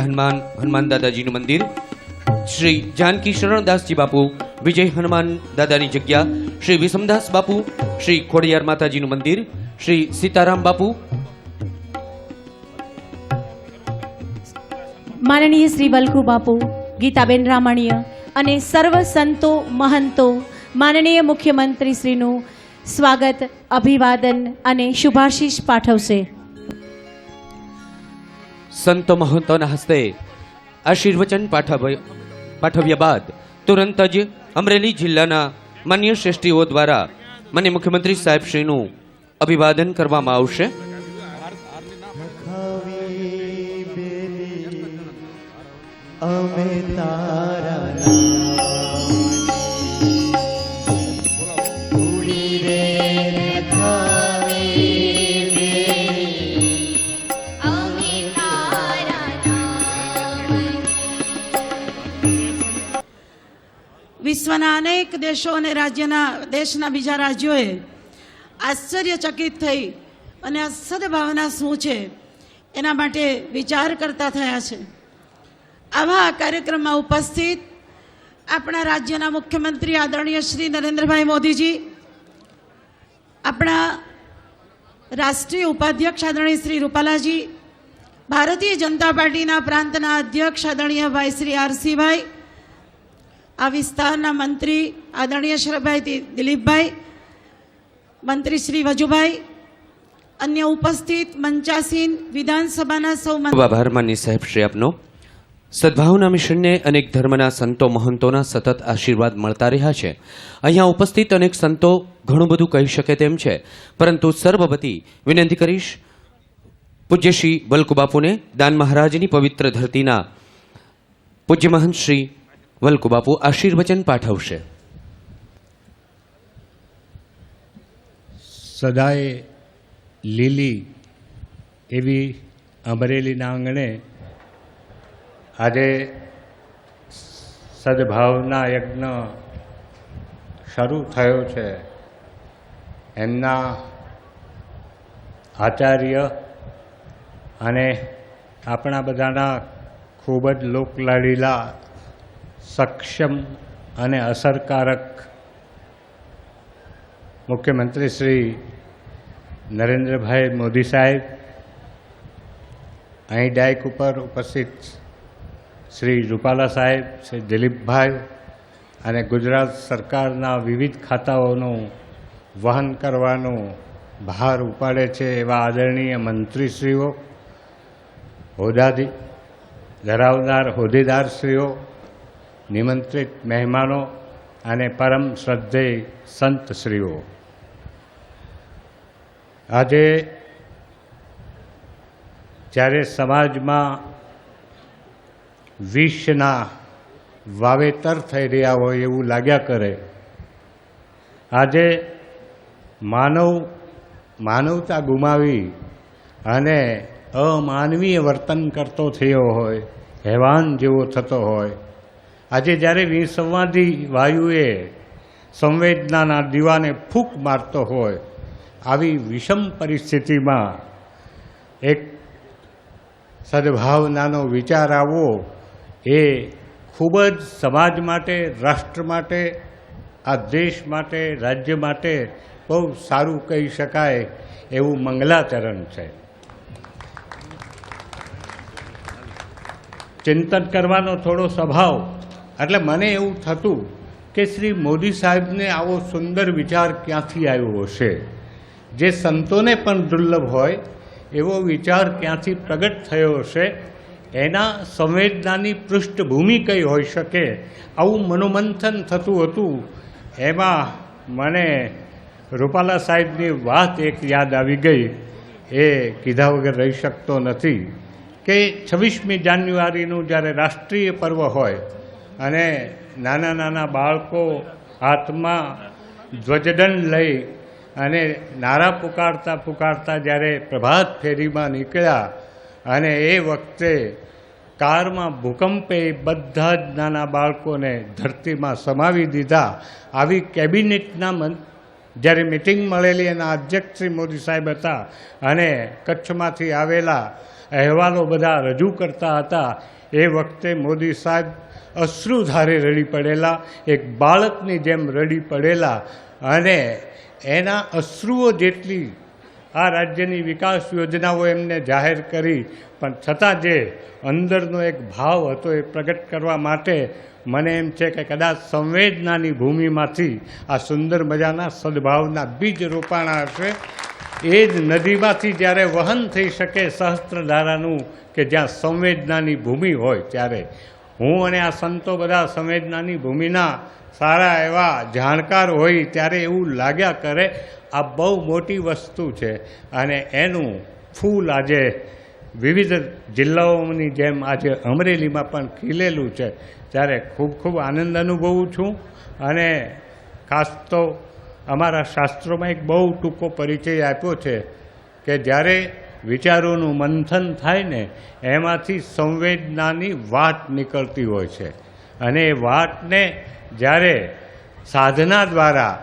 हनुमान दादाजीનું મંદિર, श्री जानकी शरणदासजी बापू विजय हनुमान दादानी जग्या, श्री विषमदास बापू, श्री खोडियार माताजीનું મંદિર, श्री सीताराम बापू, माननीय श्री वल्कू बापू, गीताबेन रामणीय અને સર્વ સંતો મહંતો માનનીય મુખ્યમંત્રી શ્રીનું સ્વાગત, અભિવાદન અને શુભાશીષ પાઠવશે. સંતો મહંતોના હસ્તે આશીર્વચન પાઠવ્યા બાદ તુરંત જ અમરેલી જિલ્લાના માન્ય શ્રેષ્ઠીઓ દ્વારા મને મુખ્યમંત્રી સાહેબ શ્રીનું અભિવાદન કરવામાં આવશે. વિશ્વના અનેક દેશો અને દેશના બીજા રાજ્યોએ આશ્ચર્યચકિત થઈ અને આ સદભાવના શું છે એના માટે વિચાર કરતા થયા છે. આવા કાર્યક્રમમાં ઉપસ્થિત આપણા રાજ્યના મુખ્યમંત્રી આદરણીય શ્રી નરેન્દ્રભાઈ મોદીજી, આપણા રાષ્ટ્રીય ઉપાધ્યક્ષ આદરણીય શ્રી રૂપાલાજી, ભારતીય जनता પાર્ટીના પ્રાંતના અધ્યક્ષ આદરણીય ભાઈ શ્રી આરસીભાઈ, આ વિસ્તારના મંત્રી આદરણીય શ્રીભાઈ દિલીપભાઈ, મંત્રી શ્રી વજુભાઈ, અન્ય ઉપસ્થિત મંચાસીન વિધાનસભાના સૌ આભાર માનની સાહેબ શ્રી આપનો. સદભાવના મિશનને અનેક ધર્મના સંતો મહંતોના સતત આશીર્વાદ મળતા રહ્યા છે. અહીંયા ઉપસ્થિત અનેક સંતો ઘણું બધું કહી શકે તેમ છે, પરંતુ સર્વવતી વિનંતી કરીશ પૂજ્ય શ્રી વલ્કુ બાપુને દાન મહારાજની પવિત્ર ધરતીના પૂજ્ય મહંત શ્રી વલ્કુ બાપુ આશીર્વચન પાઠવશે. સદાય લીલી એવી અમરેલીના આંગણે આજે સદભાવના યજ્ઞ શરૂ થયો છે. એમના આચાર્ય અને આપણા બધાના ખૂબ જ લોકલાડીલા, સક્ષમ અને અસરકારક મુખ્યમંત્રી શ્રી નરેન્દ્રભાઈ મોદી સાહેબ, અહીં ડાયક ઉપર ઉપસ્થિત શ્રી રૂપાલા સાહેબ, શ્રી દિલીપભાઈ અને ગુજરાત સરકારના વિવિધ ખાતાઓનું વહન કરવાનો ભાર ઉપાડે છે એવા આદરણીય મંત્રીશ્રીઓ, ધરાવનાર હોદ્દેદારશ્રીઓ, નિમંત્રિત મહેમાનો અને પરમ શ્રદ્ધેય સંતશ્રીઓ, આજે જ્યારે સમાજમાં વિષના વાવેતર થઈ રહ્યા હોય એવું લાગ્યા કરે, આજે માનવતા ગુમાવી અને અમાનવીય વર્તન કરતો થયો હોય, હેવાન જેવો થતો હોય, આજે જ્યારે વિસંવાદી વાયુએ સંવેદનાના દીવાને ફૂંક મારતો હોય, આવી વિષમ પરિસ્થિતિમાં એક સદભાવનાનો વિચાર આવવો એ ખૂબ જ સમાજ માટે, રાષ્ટ્ર માટે, આ દેશ માટે, રાજ્ય માટે બહુ સારું કહી શકાય એવું મંગલાચરણ છે. ચિંતન કરવાનો થોડો સ્વભાવ, એટલે મને એવું થતું કે શ્રી મોદી સાહેબને આવો સુંદર વિચાર ક્યાંથી આવ્યો હશે, જે સંતોને પણ દુર્લભ હોય એવો વિચાર ક્યાંથી પ્રગટ થયો હશે, એના સંવેદનાની પૃષ્ઠભૂમિ કઈ હોઈ શકે, આવું મનોમંથન થતું હતું. એમાં મને રૂપાલા સાહેબની વાત એક યાદ આવી ગઈ, એ કીધા વગર રહી શકતો નથી કે 26મી જાન્યુઆરીનું જ્યારે રાષ્ટ્રીય પર્વ હોય અને નાના નાના બાળકો હાથમાં ધ્વજદંડ લઈ અને નારા પુકારતા જ્યારે પ્રભાત ફેરીમાં નીકળ્યા અને એ વખતે કારમાં ભૂકંપે બધા જ નાના બાળકોને ધરતીમાં સમાવી દીધા. આવી કેબિનેટના જ્યારે મિટિંગ મળેલી એના અધ્યક્ષ શ્રી મોદી સાહેબ હતા અને કચ્છમાંથી આવેલા અહેવાલો બધા રજૂ કરતા હતા એ વખતે મોદી સાહેબ અશ્રુધારે રડી પડેલા, એક બાળકની જેમ રડી પડેલા અને એના અશ્રુઓ જેટલી આ રાજ્યની વિકાસ યોજનાઓ એમને જાહેર કરી, પણ છતાં જે અંદરનો એક ભાવ હતો એ પ્રગટ કરવા માટે મને એમ છે કે કદાચ સંવેદનાની ભૂમિમાંથી આ સુંદર મજાના સદભાવના બીજ રોપાણા હશે. એ જ નદીમાંથી જ્યારે વહન થઈ શકે સહસ્ત્રધારાનું, કે જ્યાં સંવેદનાની ભૂમિ હોય, ત્યારે હું અને આ સંતો બધા સંવેદનાની ભૂમિના સારા એવા જાણકાર હોય ત્યારે એવું લાગ્યા કરે આ બહુ મોટી વસ્તુ છે અને એનું ફૂલ આજે વિવિધ જિલ્લાઓની જેમ આજે અમરેલીમાં પણ ખીલેલું છે. ત્યારે ખૂબ ખૂબ આનંદ અનુભવું છું અને ખાસ તો અમારા શાસ્ત્રોમાં એક બહુ ટૂંકો પરિચય આપ્યો છે કે જ્યારે વિચારોનું મંથન થાય ને એમાંથી સંવેદનાની વાટ નીકળતી હોય છે અને એ વાટને જ્યારે સાધના દ્વારા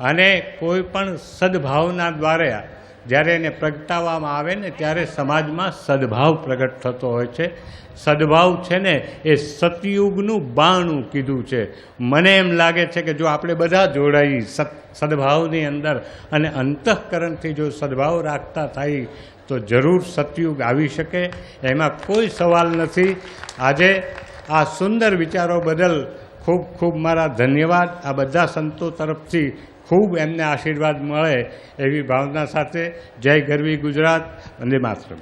અને કોઈ પણ સદભાવના દ્વારા જ્યારે એને પ્રગટાવવામાં આવે ને ત્યારે સમાજમાં સદભાવ પ્રગટ થતો હોય છે. સદભાવ છે ને એ સતયુગનું બાણું કીધું છે. મને એમ લાગે છે કે જો આપણે બધા જોડાઈ સદભાવની અંદર અને અંતઃકરણથી જો સદભાવ રાખતા થાય તો જરૂર સતયુગ આવી શકે, એમાં કોઈ સવાલ નથી. આજે આ સુંદર વિચારો બદલ ખૂબ ખૂબ મારા ધન્યવાદ. આ બધા સંતો તરફથી ખૂબ એમને આશીર્વાદ મળે એવી ભાવના સાથે જય ગરવી ગુજરાત, વંદે માતરમ.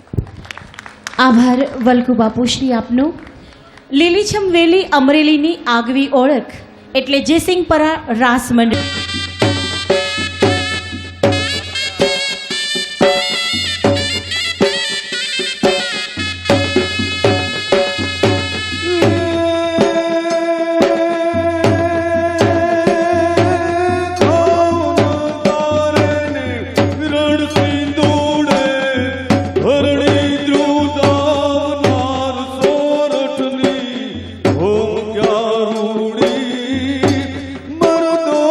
આભાર વલ્કુ બાપુશ્રી આપનો. લીલીછમ વેલી અમરેલીની આગવી ઓળખ એટલે જેસિંગપરા રાસ મંડળ. મારા